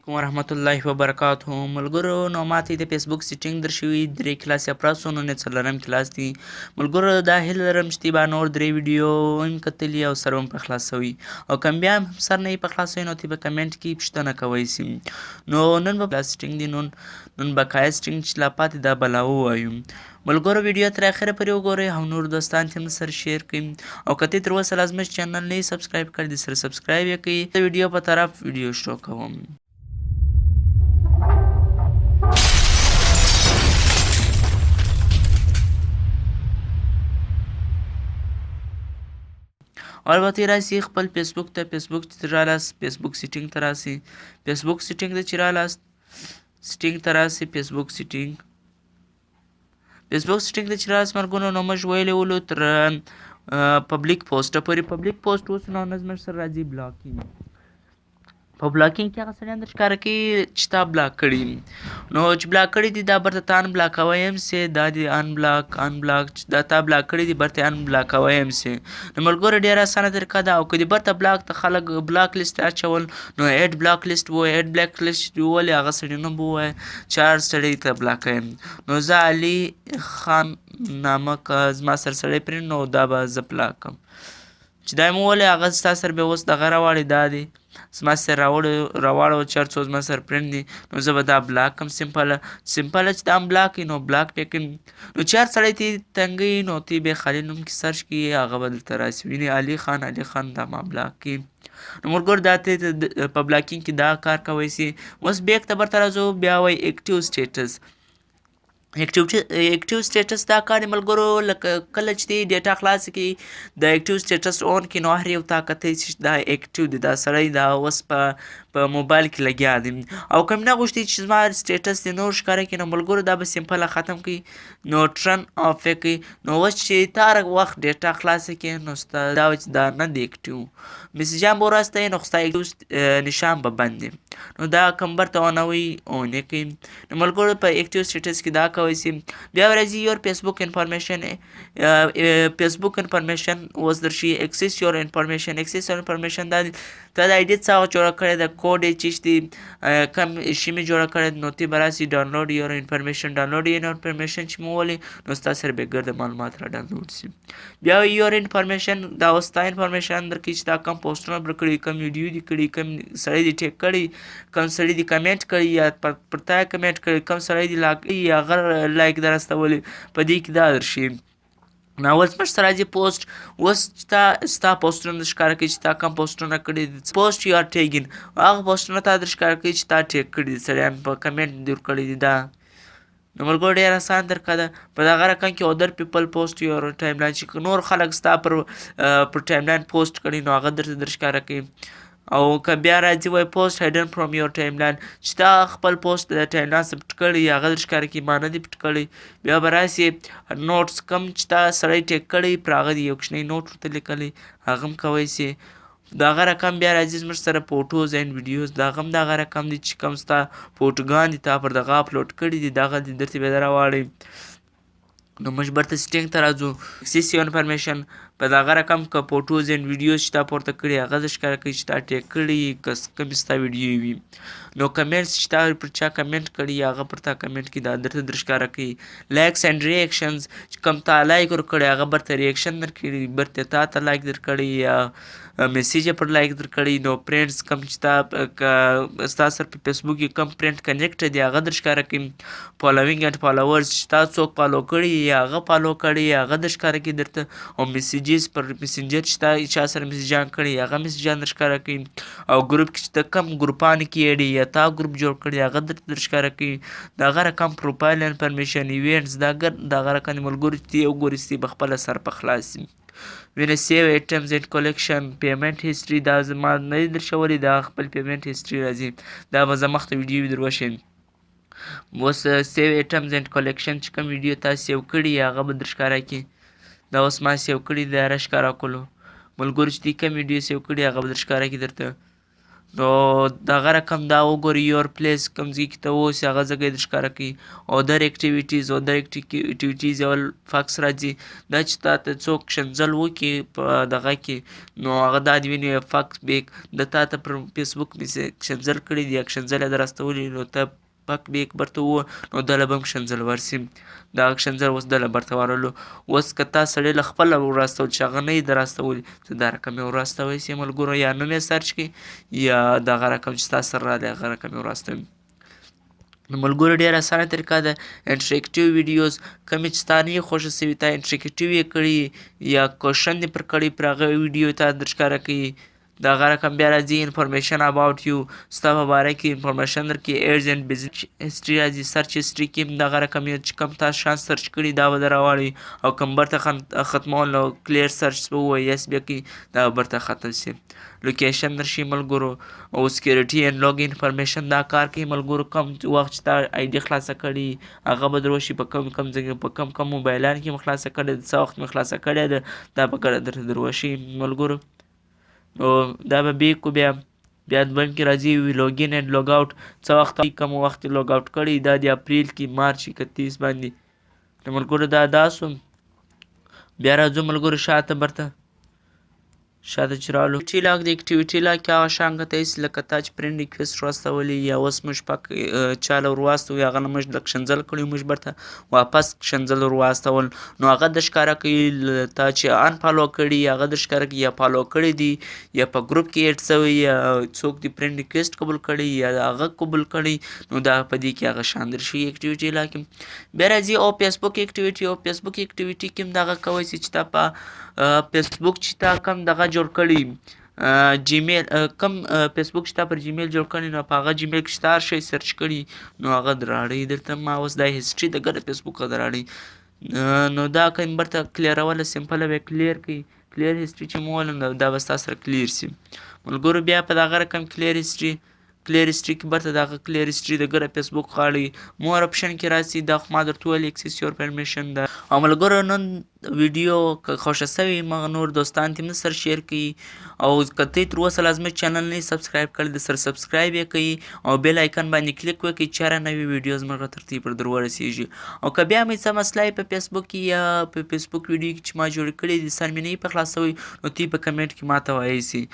ورحمة الله وبرکاته. ملګرو نو ماته د فیسبوک سیټینګ درشوي 3 کلاس افراسو نن یې څلورم کلاس دی. ملګرو دا هیله لرم چې به نور 3 ویډیو هم کتلي او سره هم په خلاصوي او کم بیا هم سر نه یې په خلاصوي نو ته به کمنټ کې پوښتنه کوی سي. نو نن به کلاس سیټینګ دی نن بقایا سیټینګ چې لا پاتې دا به لا ووایو. ملګرو ویډیو تر اخره پورې وګورئ او نور دوستان ته هم سره شیر کړئ او که ته تر اوسه لا زموږ چینل نه یې سبسکرایب کړی د سره سبسکرایب یې کړئ. د ویډیو په طرف ویډیو شروع کوم. البته راسي خپل فیسبوک ته فیسبوک ته رالاست فیسبوک سیټینګ ته راسي فیسبوک سیټینګ ته چې رالاست سیټینګ ته راسي فیسبوک سیټینګ ته چې رالاست مرګونو نو موږ ویلي ولو تر پبلیک پوسټ پورې پبلیک پوسټ اوس نو زموږ سره راځي بلاکینګ. په بلاکینګ کې هغه سړیان در ښکاره کوي چې تا بلاک کړي نو چې بلاک کړي دي دا برته تا ان بلاکوی هم سي دا دي ان بلاک چې دا تا بلاک کړي دي برته ان بلاکوی هم سي. نو ملګرو ډېره اسانه طریقه ده او که دې برته بلاک ته خلک بلاک لیست اچول نو ایډ بلاک لیست ووایه ایډ بلاک لیست ولې هغه سړي نوم به ووایه چې هر سړی ته بلاک یم. نو زه علي خان نامک زما سره سړی پرېنډ نو دا به زه بلاک کړم چې دا یې مو ولې هغه ستا سره بیا اوس دغه راواړې دا دی زما سره راواړو چې هر څو زما سره فرینډ دي نو زه به دا بلاک کړم. سمپله چې دا هم بلاک وي نو بلاک پې کړم نو چې هر سړی ته تنګوي نو ته بیا خالي نوم کې سرچ کړي هغه به دلته راسي وینې علي خان دا ما بلاک کړي. نو ملګرو دا ته په بلاکینګ کې دا کار کوی سي. اوس بیک ته برته راځو بیا وایي اکټیو سټیټس اکټیو سټیټس دا کار دی ملګرو لکه کله چې دی ډیټا خلاص کړي د اکټیو سټیټس اون کړي نو هر یو تا کتی چې دا اکټیو دی دا سړی دا اوس په موبایل کې لګیا دی او کوم نه غوښتي چې زما سټیټس دی نور ښکاره کړي نو ملګرو دا به سمپله ختم کړي نو ټرن آف یې کړي نو اوس چې تا هر وخت ډیټا خلاصه کړي نو ستا دا چې دا نه دی اکټیو میسیجان به ورستوي نو ستا اکټیو نشان به بند دی نو دا کمبر ته ونوي اون یې کړي. نو ملګرو په اکټیو سټیټس کې دا کوی سي. بیا راځي یور فیسبوک انفارمیشن اوس درشي اکسس یور انفارمیشن دا تا د آی ډي څه هغه جوړه کړې ده کوډ یې چې دی کم شي مې جوړه کړې نو ته به راسي ډاونلوډ یور انفارمیشن چې مو ولې نو ستا سره به ګرده معلومات را ډاونلوډ سي. بیا یور انفارمیشن دا اوس ستا انفارمیشن درکړي چې دا کم پوسټونه به کړي کم ویډیو دي کړي کم سړی دي ټیک کړي کم سړی دي کمنټ کړي یا پر تا کمنټ کړي کم سړی دي یا غیر لایک در استولی په دې کې دا درشي. نو اوس موږ سره راځي پوسټ اوس ستا پوسټونه در ښکاره کوي چې تا کم پوسټونه کړي دي پوسټ یو آر ټیګین هغه پوسټونه تا در ښکاره کوي چې تا ټیګ کړي دي سړیان په کمنټ دې ورکړي دي دا. نو ملګرو ډېره اسان طریقه ده په دغه رقم کې اودر پیپل پوسټ یور ټایم لاین چې نور خلک ستا پر ټایم لاین پوسټ کړي نو هغه درته در ښکاره کوي او که بیا راځي وایي پوسټ هایډن فرام یور ټایم لاین چې تا خپل پوسټ د ټایم لاین څخه پټ کړی هغه در ښکاره کوي ما نه دي پټ کړی. بیا به راسي نوټس کم چې تا سړی ټیک کړی پر هغه دې یو کوچنی نوټ ورته لیکلی هغه هم کوی سي. دغه رقم بیا راځي زموږ سره فوټوز اینډ ویډیوز دغه هم دغه رقم دی چې کوم ستا فوټوګان دي تا پر دغه اپلوډ کړي دي دغه دې درته بیا راواړئ. نو موږ برته سیټینګ ته راځو اکسس یور انفارمیشن په دغه رقم که فوټوز اینډ ویډیوز چې تا پورته کړي هغه در ښکاره کوي چې تا ټیک کړي که کومې ستا ویډیو وي. نو کمنټس چې تا پر چا کمنټ کړي هغه پر تا کمنټ کړي دا درته در ښکاره کوي. لایکس اینډ ریاکشنز چې کوم تا لایک ورکړی هغه برته ریاکشن درکړي برته تا ته لایک درکړی یا میسیج یې پر لایک درکړی. نو فرینډز کم چې ستا سره په فیسبوک کې کم فرینډ کنیکټ دی هغه در ښکاره کوي. فالوینګ اینډ فالوورز چې تا څوک فالو کړي یا هغه فالو کړي هغه در ښکاره کوي درته او میسیجز پر میسنجر چې تا چا سره میسیجان کړي هغه میسیجان در ښکاره کوي او ګروپ کې چې ته کم ګروپانو کې ایډ یا تا ګروپ جوړ کړي هغه درته در ښکاره کوي. دغه رقم پروفایل انفارمیشن ایونټس دغه رقم ملګرو چې ته یې وګورې چې په خپله سر په خلاص وي. وینه سیو ایټمز اینډ کلیکشن پیمنټ هیسټري دا زما نه دي درښولي دا خپل پیمنټ هیسټري راځي دا به زه مخته ویډیو در وښیم. اوس سیو ایټمز اینډ کلیکشن چې کوم ویډیو تا سیو کړي هغه به در ښکاره کړي دا اوس ما سیو کړي دا راښکاره کړلو ملګرو چې دې کوم ویډیو سیو کړي هغه به در ښکاره کړي درته. نو دغه رقم دا وګورئ یور پلیس کوم ځای کې ته اوسې هغه ځای در ښکاره کوي. اودر اکټیویټیز یو فکس راځي دا چې تا ته څوک ښکنځل وکړي په دغه کې نو هغه دا دې ویني فکس بیک د تا ته پر فیسبوک ښکنځل کړي دي یا ښکنځل یې در استولي نو ته فک بیک برته ووهه نو دله به هم ښکنځل ورسي. دغه ښکنځل اوس دله برته ورولو. اوس که تا سړی له خپله ورواستول چې هغه نه یې در استولي ته دا رقم یې ورواستوی سې ملګرو یا نوم یې سرچ کړئ یا دغه رقم چې ستا سره راغلی هغه رقم یې ورواستوئ. نو ملګرو ډېره اسانه طریقه ده. انټریکټیو ویډیوز کومې چې ستا نه یې خوښه سوي تا انټریکټیو یې کړي یا کوشن دې پر کړی پر هغه ویډیو تا در ښکاره کوي. دغه رقم بیا راځي انفارمیشن اباوټ یو ستا په باره کې انفارمیشن درکړي. ایډز اینډ بزنس هسټري راځي سرچ هسټري کې هم دغه رقم چې کوم تا شیان سرچ کړي دا به در راواړوي او کوم برته ختمول نو کلیر سرچ به ووایي یس بیا کوي دا به برته ختم سي. لوکیشن درشي ملګرو او سکیورټي اینډ لاګ انفارمیشن دا کار کوي ملګرو. کوم وخت چې تا آی ډي خلاصه کړي هغه به در وشي په کوم ځای په کوم موبایلانو کې مې خلاصه کړې ده څه وخت مې خلاصه کړې ده دا به درته در وشي ملګرو. نو دا به بیک بیا دویم کې راځي لوګین اینډ لوګ آوټ څه وخت کوم وخت یې لوګ آوټ کړی دا د اپریل کې مارچ 31 باندې. نو ملګرو دا سو بیا راځو ملګرو شاته برته شاته چې رالو اکټیویټي لاګ د اکټیویټي لاګ کې هغه شانګه ته هسې لکه تا چې فرینډ ریکویسټ واستولی یا اوس موږ چاله ور واستوو هغه نه موږ لږ ښکنځل کړي موږ برته واپس ښکنځل ور واستول نو هغه در ښکاره کوي تا چې انفالو کړي هغه در ښکاره کوي یا فالو کړي دي یا په ګروپ کې اډ سوی یا څوک دې فرینډ ریکویسټ قبول کړي یا هغه قبول کړي نو دا په دې کې هغه شان در شي اکټیویټي لاګ کې. بیا راځي او فیسبوک اکټیویټي او فیسبوک اکټیویټي کې هم دغه کوی چې تا په فیسبوک چې تا کوم دغه جوړ کړي جیمیل کوم فیسبوک چې تا پر جیمیل جوړ کړی نو په هغه جیمیل کې چې تا هر شی سرچ کړي نو هغه در راړی درته ما اوس دا هسټري د ګډه فیسبوکه در راړی نو دا کوم برته کلیروله سمپله به کلیر کوي. کلیر هسټري چې مو ولم دا به ستا سره کلیر سي ملګرو. بیا په دغه رقم کلیر هسټري کې برته دغه کلیر هسټري د ګډه فیسبوک غاړی مور اپشن کې راسي دا خو ما درته وویل اکسس یور پرمیشن ده. او ملګرو نن ویډیو که خوښه سوې مغه نور دوستان ته هم سره شیر کړي او که ته تر اوسه لا زموږ چینل نه یې سبسکرایب کړی د سره سبسکرایب یې کوي او بیل آیکن باندې کلیک وکړئ چې هره نوې ویډیو زموږ ترتیب پر در ورسیږي. او که بیا مې څه مسله په فیسبوک کې یا په فیسبوک ویډیو کې چې ما جوړ کړي دي سر مې نه یې په خلاصوي نو ته یې په کمنټ کې ماته وایي سي.